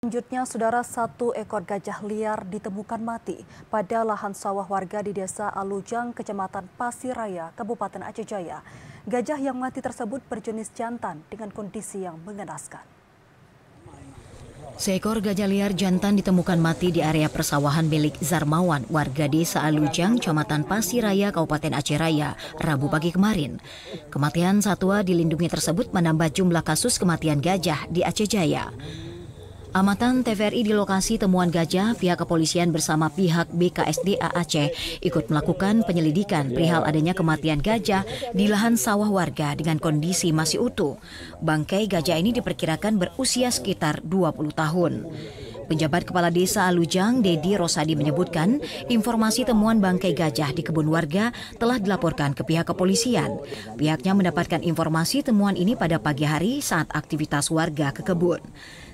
Selanjutnya, saudara, satu ekor gajah liar ditemukan mati pada lahan sawah warga di Desa Alujang, Kecamatan Pasiraya, Kabupaten Aceh Jaya. Gajah yang mati tersebut berjenis jantan dengan kondisi yang mengenaskan. Seekor gajah liar jantan ditemukan mati di area persawahan milik Zarmawan, warga Desa Alujang, Kecamatan Pasiraya, Kabupaten Aceh Raya, Rabu pagi kemarin. Kematian satwa dilindungi tersebut menambah jumlah kasus kematian gajah di Aceh Jaya. Amatan TVRI di lokasi temuan gajah, pihak kepolisian bersama pihak BKSDA Aceh ikut melakukan penyelidikan perihal adanya kematian gajah di lahan sawah warga dengan kondisi masih utuh. Bangkai gajah ini diperkirakan berusia sekitar 20 tahun. Penjabat Kepala Desa Alujang, Dedi Rosadi menyebutkan informasi temuan bangkai gajah di kebun warga telah dilaporkan ke pihak kepolisian. Pihaknya mendapatkan informasi temuan ini pada pagi hari saat aktivitas warga ke kebun.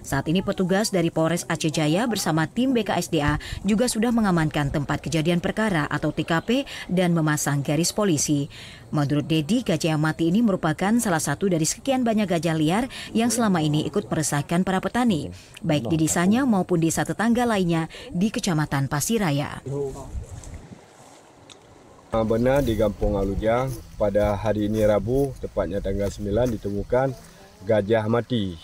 Saat ini petugas dari Polres Aceh Jaya bersama tim BKSDA juga sudah mengamankan tempat kejadian perkara atau TKP dan memasang garis polisi. Menurut Dedi, gajah yang mati ini merupakan salah satu dari sekian banyak gajah liar yang selama ini ikut meresahkan para petani, baik di desanya maupun desa tetangga lainnya di Kecamatan Pasiraya. Benar, di Kampung Alujang pada hari ini Rabu, tepatnya tanggal 9 ditemukan gajah mati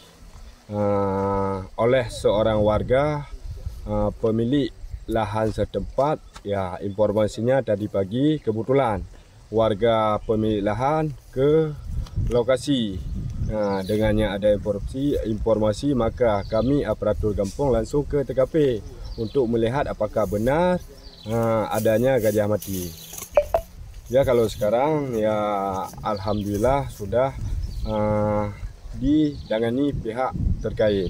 oleh seorang warga pemilik lahan setempat. Ya, informasinya tadi pagi kebetulan warga pemilik lahan ke lokasi. Dengannya ada informasi maka kami aparatur kampung langsung ke TKP untuk melihat apakah benar adanya gajah mati. Ya, kalau sekarang ya alhamdulillah sudah ditangani pihak terkait.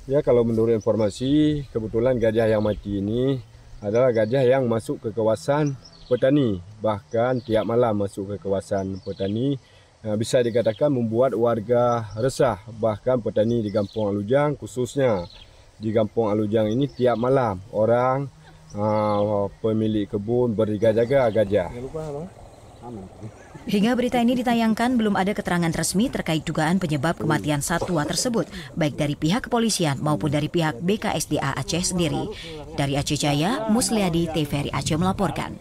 Ya, kalau menurut informasi kebetulan gajah yang mati ini adalah gajah yang masuk ke kawasan petani, bahkan tiap malam masuk ke kawasan petani. Bisa dikatakan membuat warga resah, bahkan petani di Kampung Alujang, khususnya di Kampung Alujang ini tiap malam orang pemilik kebun berjaga-jaga gajah. Hingga berita ini ditayangkan belum ada keterangan resmi terkait dugaan penyebab kematian satwa tersebut, baik dari pihak kepolisian maupun dari pihak BKSDA Aceh sendiri. Dari Aceh Jaya, Musliadi, TVRI Aceh melaporkan.